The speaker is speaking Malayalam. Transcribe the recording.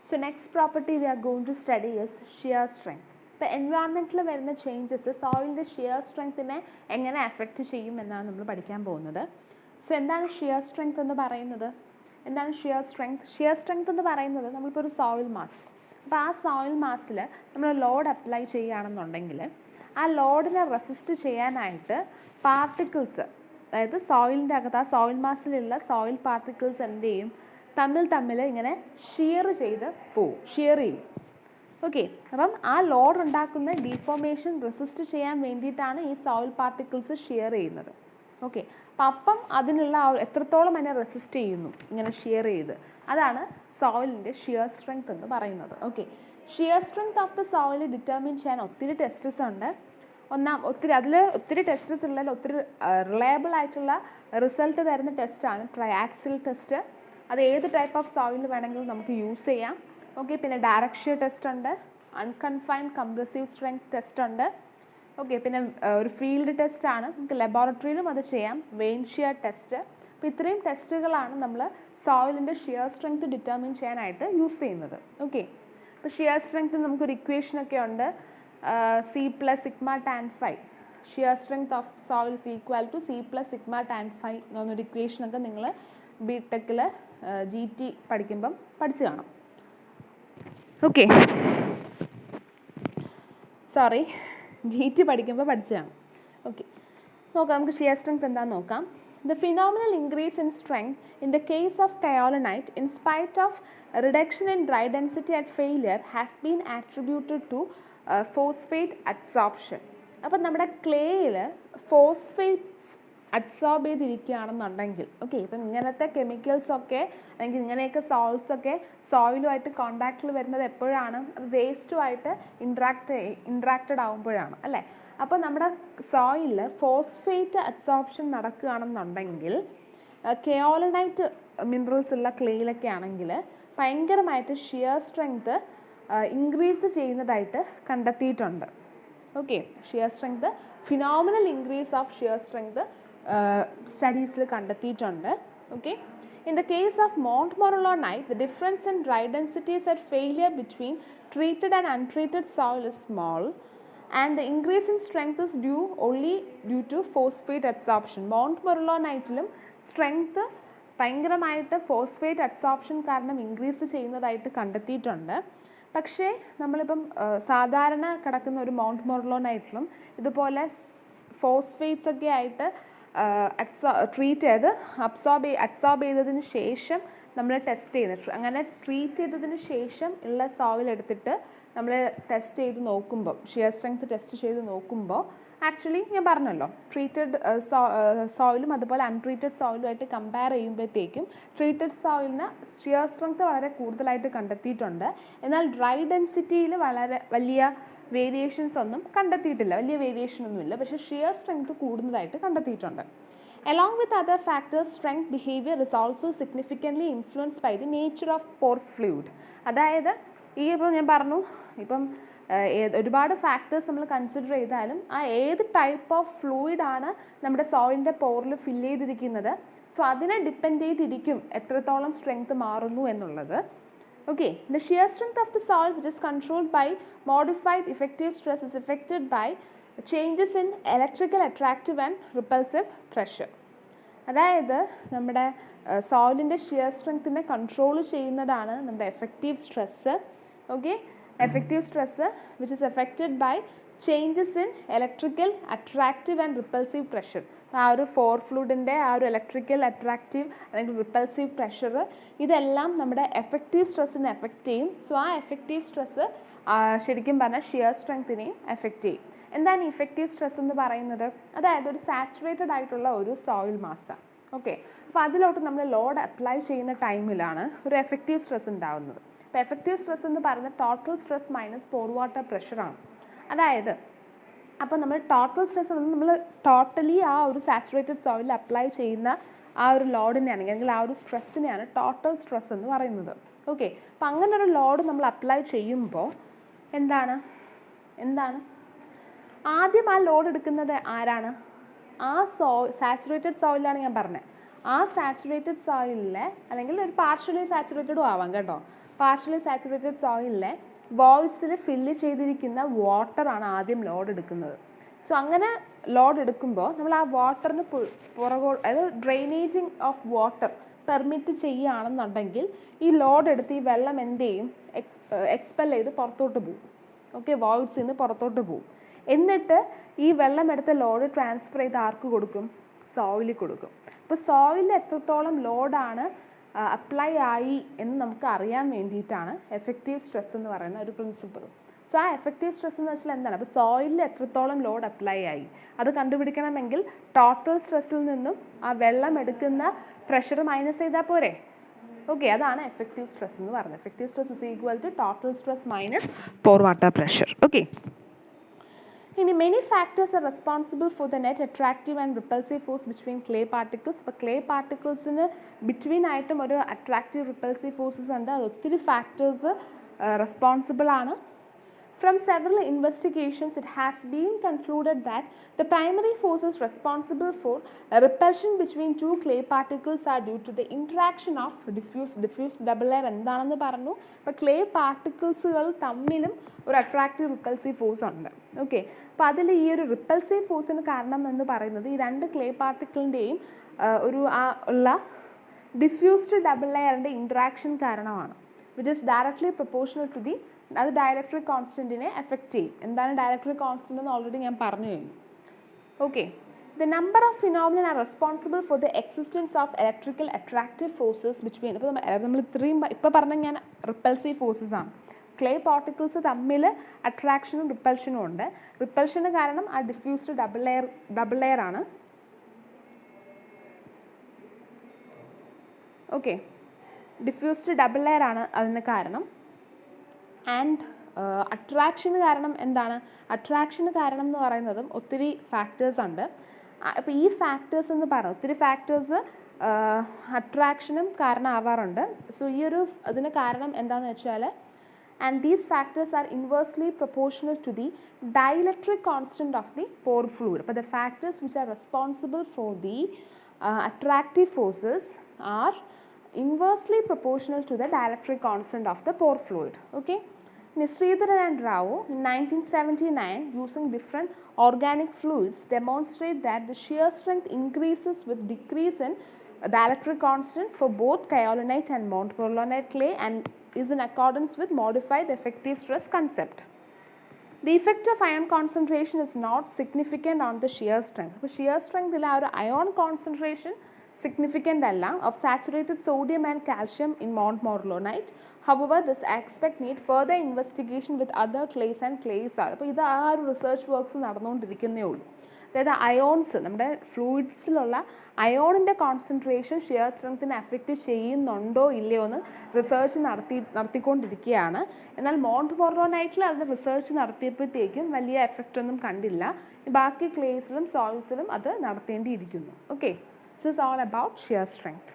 So next property we are going to study is shear strength. ഇപ്പോൾ എൻവയോൺമെൻറ്റിൽ വരുന്ന ചേഞ്ചസ് സോയിലിൻ്റെ ഷിയർ സ്ട്രെങ്ത്തിനെ എങ്ങനെ അഫക്റ്റ് ചെയ്യും എന്നാണ് നമ്മൾ പഠിക്കാൻ പോകുന്നത്. സോ എന്താണ് ഷിയർ സ്ട്രെങ്ത് എന്ന് പറയുന്നത്? എന്താണ് ഷിയർ സ്ട്രെങ്ത്? ഷിയർ സ്ട്രെങ്ത് എന്ന് പറയുന്നത് നമ്മളിപ്പോൾ ഒരു സോയിൽ മാസ്, അപ്പോൾ ആ സോയിൽ മാസിൽ നമ്മൾ ലോഡ് അപ്ലൈ ചെയ്യുകയാണെന്നുണ്ടെങ്കിൽ ആ ലോഡിനെ റെസിസ്റ്റ് ചെയ്യാനായിട്ട് പാർട്ടിക്കിൾസ്, അതായത് സോയിലിൻ്റെ അകത്ത് ആ സോയിൽ മാസിലുള്ള സോയിൽ പാർട്ടിക്കിൾസ് എന്ത് ചെയ്യും, തമ്മിൽ ഇങ്ങനെ ഷിയർ ചെയ്ത് പോവും, ഷിയർ ചെയ്യും. ഓക്കെ, അപ്പം ആ ലോഡ് ഉണ്ടാക്കുന്ന ഡീഫോർമേഷൻ റെസിസ്റ്റ് ചെയ്യാൻ വേണ്ടിയിട്ടാണ് ഈ സോയിൽ പാർട്ടിക്കിൾസ് ഷിയർ ചെയ്യുന്നത്. ഓക്കെ, അപ്പം അതിനുള്ള എത്രത്തോളം അതിനെ റെസിസ്റ്റ് ചെയ്യുന്നു ഇങ്ങനെ ഷിയർ ചെയ്ത്, അതാണ് സോയിലിൻ്റെ ഷിയർ സ്ട്രെങ്ത് എന്ന് പറയുന്നത്. Okay, shear strength of the soil determine ചെയ്യാൻ ഒത്തിരി ടെസ്റ്റസ് ഉണ്ട്. ഒത്തിരി ടെസ്റ്റസ് ഉള്ളതിൽ ഒത്തിരി റിലയബിൾ ആയിട്ടുള്ള റിസൾട്ട് തരുന്ന ടെസ്റ്റാണ് ട്രയാക്സിൽ ടെസ്റ്റ്. അത് ഏത് ടൈപ്പ് ഓഫ് സോയിൽ വേണമെങ്കിലും നമുക്ക് യൂസ് ചെയ്യാം. ഓക്കെ, പിന്നെ ഡയറക്റ്റ് ഷിയർ ടെസ്റ്റ് ഉണ്ട്, അൺകൺഫൈൻഡ് കംപ്രസീവ് സ്ട്രെങ്ത് ടെസ്റ്റ് ഉണ്ട്. ഓക്കെ, പിന്നെ ഒരു ഫീൽഡ് ടെസ്റ്റാണ്, നമുക്ക് ലബോറട്ടറിയിലും അത് ചെയ്യാം, വെയിൻ ഷിയർ ടെസ്റ്റ്. അപ്പോൾ ഇത്രയും ടെസ്റ്റുകളാണ് നമ്മൾ സോയിലിൻ്റെ ഷിയർ സ്ട്രെങ്ത് ഡിറ്റർമിൻ ചെയ്യാനായിട്ട് യൂസ് ചെയ്യുന്നത്. ഓക്കെ, അപ്പോൾ ഷിയർ സ്ട്രെങ്ത്തിന് നമുക്കൊരു ഇക്വേഷനൊക്കെ ഉണ്ട്, C + sigma tan phi. Shear strength of soil is equal to C + sigma tan phi എന്നൊരു ഇക്വേഷനൊക്കെ നിങ്ങൾ ബിടെക്കിൽ GT പഠിക്കുമ്പം പഠിച്ചു കാണാം. ഓക്കെ, സോറി, GT പഠിക്കുമ്പോൾ പഠിച്ചു കാണാം. ഓക്കെ, നോക്കാം നമുക്ക് ഷിയർ സ്ട്രെങ്ത് എന്താണെന്ന് നോക്കാം. The phenomenal increase in strength in the case of kaolinite in spite of reduction in dry density at failure has been attributed to phosphate adsorption. അപ്പം നമ്മുടെ ക്ലേയിൽ ഫോസ്ഫേറ്റ്സ് അഡ്സോർബ് ചെയ്തിരിക്കുകയാണെന്നുണ്ടെങ്കിൽ, ഓക്കെ, ഇപ്പം ഇങ്ങനത്തെ കെമിക്കൽസൊക്കെ അല്ലെങ്കിൽ ഇങ്ങനെയൊക്കെ സോൾട്ട്സൊക്കെ സോയിലുമായിട്ട് കോണ്ടാക്റ്റിൽ വരുന്നത് എപ്പോഴാണ്? അത് വേസ്റ്റുമായിട്ട് ഇൻട്രാക്റ്റഡ് ആകുമ്പോഴാണ്, അല്ലേ? അപ്പോൾ നമ്മുടെ സോയിലിൽ ഫോസ്ഫേറ്റ് അഡ്സോർപ്ഷൻ നടക്കുകയാണെന്നുണ്ടെങ്കിൽ കെയോലനൈറ്റ് മിനറൽസ് ഉള്ള ക്ലേയിലൊക്കെ ആണെങ്കിൽ ഭയങ്കരമായിട്ട് ഷിയർ സ്ട്രെങ്ത് ഇൻക്രീസ് ചെയ്യുന്നതായിട്ട് കണ്ടെത്തിയിട്ടുണ്ട്. Okay, shear strength, phenomenal increase of shear strength സ്റ്റഡീസിൽ കണ്ടെത്തിയിട്ടുണ്ട്. Okay, in the case of montmorillonite, the difference in dry densities at failure between treated and untreated soil is small, and the increase in strength is only due to phosphate adsorption. montmorilloniteലും സ്ട്രെങ്ത് ഭയങ്കരമായിട്ട് ഫോസ്ഫേറ്റ് അഡ്സോർപ്ഷൻ കാരണം ഇൻക്രീസ് ചെയ്യുന്നതായിട്ട് കണ്ടെത്തിയിട്ടുണ്ട്. പക്ഷേ നമ്മളിപ്പം സാധാരണ കിടക്കുന്ന ഒരു മോൺട്ട്മോർലോനൈറ്റിലും ഇതുപോലെ ഫോസ്ഫേറ്റ്സ് ഒക്കെ ആയിട്ട് ട്രീറ്റ് ചെയ്ത് അബ്സോർബ് ചെയ്തതിന് ശേഷം നമ്മൾ ടെസ്റ്റ് ചെയ്യുന്നത്, അങ്ങനെ ട്രീറ്റ് ചെയ്തതിന് ശേഷം ഉള്ള സോയിൽ എടുത്തിട്ട് നമ്മൾ ടെസ്റ്റ് ചെയ്ത് നോക്കുമ്പോൾ, ഷിയർ സ്ട്രെങ്ത് ടെസ്റ്റ് ചെയ്ത് നോക്കുമ്പോൾ ആക്ച്വലി ഞാൻ പറഞ്ഞല്ലോ, ട്രീറ്റഡ് സോയിലും അതുപോലെ അൺട്രീറ്റഡ് സോയിലുമായിട്ട് കമ്പയർ ചെയ്യുമ്പോഴത്തേക്കും ട്രീറ്റഡ് സോയിലിന് ഷിയർ സ്ട്രെങ്ത് വളരെ കൂടുതലായിട്ട് കണ്ടെത്തിയിട്ടുണ്ട്. എന്നാൽ ഡ്രൈ ഡെൻസിറ്റിയിൽ വലിയ വേരിയേഷൻസ് ഒന്നും കണ്ടെത്തിയിട്ടില്ല, വലിയ വേരിയേഷൻ ഒന്നുമില്ല, പക്ഷേ ഷിയർ സ്ട്രെങ്ത് കൂടുന്നതായിട്ട് കണ്ടെത്തിയിട്ടുണ്ട്. Along with other factors, strength behavior is also significantly influenced by the nature of pore fluid. അതായത് ഇപ്പോൾ ഞാൻ പറഞ്ഞു, ഇപ്പം ഒരുപാട് ഫാക്ടേഴ്സ് നമ്മൾ കൺസിഡർ ചെയ്താലും ആ ഏത് ടൈപ്പ് ഓഫ് ഫ്ലൂയിഡാണ് നമ്മുടെ സോയിലിൻ്റെ പോറിൽ ഫില്ല് ചെയ്തിരിക്കുന്നത്, സോ അതിനെ ഡിപ്പെൻഡ് ചെയ്തിരിക്കും എത്രത്തോളം സ്ട്രെങ്ത് മാറുന്നു എന്നുള്ളത്. Okay, the shear strength of the soil, which is controlled by modified effective stress, is affected by changes in electrical attractive and repulsive pressure. അതായത് നമ്മുടെ സോയിലിൻ്റെ ഷിയർ സ്ട്രെങ്ത്തിനെ കൺട്രോൾ ചെയ്യുന്നതാണ് നമ്മുടെ effective stress. Okay, effective stress which is effected by changes in electrical attractive and repulsive pressure. ആ ഒരു ഫോർ ഫ്ലൂയിഡിൻ്റെ ആ ഒരു ഇലക്ട്രിക്കൽ അട്രാക്റ്റീവ് അല്ലെങ്കിൽ റിപ്പൾസീവ് പ്രഷർ, ഇതെല്ലാം നമ്മുടെ എഫക്റ്റീവ് സ്ട്രെസ്സിനെ എഫക്റ്റ് ചെയ്യും. സോ ആ എഫക്റ്റീവ് സ്ട്രെസ്സ് ശരിക്കും പറഞ്ഞാൽ ഷിയർ സ്ട്രെങ്ത്തിനെയും എഫക്റ്റ് ചെയ്യും. എന്താണ് ഇഫക്റ്റീവ് സ്ട്രെസ് എന്ന് പറയുന്നത്? അതായത് ഒരു സാച്ചുറേറ്റഡ് ആയിട്ടുള്ള ഒരു സോയിൽ മാസ്. ഓക്കെ, അപ്പോൾ അതിലോട്ട് നമ്മൾ ലോഡ് അപ്ലൈ ചെയ്യുന്ന ടൈമിലാണ് ഒരു എഫക്റ്റീവ് സ്ട്രെസ് ഉണ്ടാകുന്നത്. അപ്പോൾ എഫക്റ്റീവ് സ്ട്രെസ് എന്ന് പറയുന്നത് total stress minus pore water പ്രഷറാണ്. അതായത് അപ്പോൾ നമ്മൾ ടോട്ടൽ സ്ട്രെസ് നമ്മൾ ടോട്ടലി ആ ഒരു സാച്ചുറേറ്റഡ് സോയിലിൽ അപ്ലൈ ചെയ്യുന്ന ആ ഒരു ലോഡിനെയാണ് അല്ലെങ്കിൽ ആ ഒരു സ്ട്രെസ്സിനെയാണ് ടോട്ടൽ സ്ട്രെസ് എന്ന് പറയുന്നത്. ഓക്കെ, അപ്പോൾ അങ്ങനെ ഒരു ലോഡ് നമ്മൾ അപ്ലൈ ചെയ്യുമ്പോൾ എന്താണ് ആദ്യം ആ ലോഡ് എടുക്കുന്നത് ആരാണ്? ആ സാച്ചുറേറ്റഡ് സോയിലാണ് ഞാൻ പറഞ്ഞത്. ആ സാച്ചുറേറ്റഡ് സോയിലിലെ അല്ലെങ്കിൽ ഒരു പാർഷ്യലി സാച്ചുറേറ്റഡും ആവാം കേട്ടോ, പാർഷ്യലി സാച്ചുറേറ്റഡ് സോയിലിലെ വോയിഡ്സിൽ ഫില്ല് ചെയ്തിരിക്കുന്ന വാട്ടറാണ് ആദ്യം ലോഡ് എടുക്കുന്നത്. സോ അങ്ങനെ ലോഡ് എടുക്കുമ്പോൾ നമ്മൾ ആ വാട്ടറിന് അതായത് ഡ്രെയിനേജിങ് ഓഫ് വാട്ടർ പെർമിറ്റ് ചെയ്യുകയാണെന്നുണ്ടെങ്കിൽ ഈ ലോഡ് എടുത്ത് ഈ വെള്ളം എന്ത് ചെയ്യും, എക്സ്പെൽ ചെയ്ത് പുറത്തോട്ട് പോകും. ഓക്കെ, വോയിഡ്സിൽ നിന്ന് പുറത്തോട്ട് പോകും. എന്നിട്ട് ഈ വെള്ളം എടുത്ത ലോഡ് ട്രാൻസ്ഫർ ചെയ്ത് ആർക്ക് കൊടുക്കും, സോയിലിൽ കൊടുക്കും. അപ്പോൾ സോയിലിൽ എത്രത്തോളം ലോഡാണ് അപ്ലൈ ആയി എന്ന് നമുക്ക് അറിയാൻ വേണ്ടിയിട്ടാണ് എഫക്റ്റീവ് സ്ട്രെസ് എന്ന് പറയുന്ന ഒരു പ്രിൻസിപ്പിൾ. സോ ആ എഫക്റ്റീവ് സ്ട്രെസ് എന്ന് വെച്ചാൽ എന്താണ്, അപ്പോൾ സോയിലിൽ എത്രത്തോളം ലോഡ് അപ്ലൈ ആയി അത് കണ്ടുപിടിക്കണമെങ്കിൽ ടോട്ടൽ സ്ട്രെസ്സിൽ നിന്നും ആ വെള്ളം എടുക്കുന്ന പ്രഷർ മൈനസ് ചെയ്താൽ പോരെ. ഓക്കെ, അതാണ് എഫക്റ്റീവ് സ്ട്രെസ് എന്ന് പറയുന്നത്. Effective stress is equal to total stress minus pore water pressure. Okay, ഇനി many factors are responsible for the net attractive and repulsive force between clay particles. ഇപ്പോൾ ക്ലേ പാർട്ടിക്കിൾസിന് ബിറ്റ്വീൻ ആയിട്ടും ഒരു അട്രാക്റ്റീവ് റിപ്പൾസീവ് ഫോഴ്സസ് ഉണ്ട്. അത് ഒത്തിരി ഫാക്ടേഴ്സ് റെസ്പോൺസിബിൾ ആണ്. From several investigations, it has been concluded that the primary forces responsible for repulsion between two clay particles are due to the interaction of diffuse double layer. എന്താണെന്ന് പറഞ്ഞു, അപ്പോൾ ക്ലേ പാർട്ടിക്കിൾസുകൾ തമ്മിലും ഒരു അട്രാക്റ്റീവ് റിപ്പൾസീവ് ഫോഴ്സ് ഉണ്ട്. ഓക്കെ, അപ്പോൾ അതിൽ ഈ ഒരു റിപ്പൾസീവ് ഫോഴ്സിന് കാരണം എന്ന് പറയുന്നത് ഈ രണ്ട് ക്ലേ പാർട്ടിക്കിളിൻ്റെയും ഒരു ഉള്ള ഡിഫ്യൂസ്ഡ് ഡബിൾ ലെയറിൻ്റെ ഇൻട്രാക്ഷൻ കാരണമാണ്. Which is directly proportional to the, അത് ഡയലക്ട്രിക് കോൺസ്റ്റൻറ്റിനെ എഫക്റ്റ് ചെയ്യും. എന്താണ് ഡയലക്ട്രിക് കോൺസ്റ്റൻ്റ് എന്ന് ഓൾറെഡി ഞാൻ പറഞ്ഞു കഴിഞ്ഞു. Okay, the number of phenomenon are responsible for the existence of electrical attractive forces between. അപ്പോൾ നമ്മൾ ഇത്രയും ഇപ്പോൾ പറഞ്ഞ ഞാൻ റിപ്പൾസീവ് ഫോഴ്സസ് ആണ്. ക്ലേ പാർട്ടിക്കിൾസ് തമ്മിൽ അട്രാക്ഷനും റിപ്പൾഷനും ഉണ്ട്. റിപ്പൾഷന് കാരണം ആ ഡിഫ്യൂസ്ഡ് ഡബിൾ ലെയർ ആണ്. ഓക്കെ, ഡിഫ്യൂസ്ഡ് ഡബിൾ ലെയർ ആണ് അതിന് കാരണം. ആൻഡ് അട്രാക്ഷന് കാരണം എന്താണ്, അട്രാക്ഷന് കാരണം എന്ന് പറയുന്നതും ഒത്തിരി ഫാക്ടേഴ്സ് ഉണ്ട്. അപ്പോൾ ഈ ഫാക്ടേഴ്സ് എന്ന് പറഞ്ഞാൽ ഒത്തിരി ഫാക്ടേഴ്സ് അട്രാക്ഷനും കാരണമാവാറുണ്ട്. സോ ഈ ഒരു അതിന് കാരണം എന്താണെന്ന് വെച്ചാൽ, and these factors are inversely proportional to the dielectric constant of the pore fluid. അപ്പോൾ the factors which are responsible for the attractive forces are inversely proportional to the dielectric constant of the pore fluid. Okay, Sridharan and Rao in 1979 using different organic fluids demonstrate that the shear strength increases with decrease in dielectric constant for both kaolinite and montmorillonite clay and is in accordance with modified effective stress concept. The effect of ion concentration is not significant on the shear strength. അപ്പോൾ shear strength il a ion concentration significant alla of saturated sodium and calcium in montmorillonite. However, this aspect need further investigation with other clays and clays are. അപ്പോൾ ഇത് ആ ഒരു റിസർച്ച് വർക്ക്സ് നടന്നുകൊണ്ടിരിക്കുന്നേ ഉള്ളൂ. അതായത് അയോൺസ്, നമ്മുടെ ഫ്ലൂയിഡ്സിലുള്ള അയോണിൻ്റെ കോൺസെൻട്രേഷൻ ഷിയർ സ്ട്രെങ്ത്തിനെ അഫക്റ്റ് ചെയ്യുന്നുണ്ടോ ഇല്ലയോ എന്ന് റിസർച്ച് നടത്തിക്കൊണ്ടിരിക്കുകയാണ്. എന്നാൽ മോൺട്മോർലോനൈറ്റിൽ അതിന് റിസർച്ച് നടത്തിയപ്പോഴത്തേക്കും വലിയ എഫക്റ്റ് ഒന്നും കണ്ടില്ല. ബാക്കി ക്ലേസിലും സോയിൽസിലും അത് നടത്തേണ്ടിയിരിക്കുന്നു. Okay, this is all about shear strength.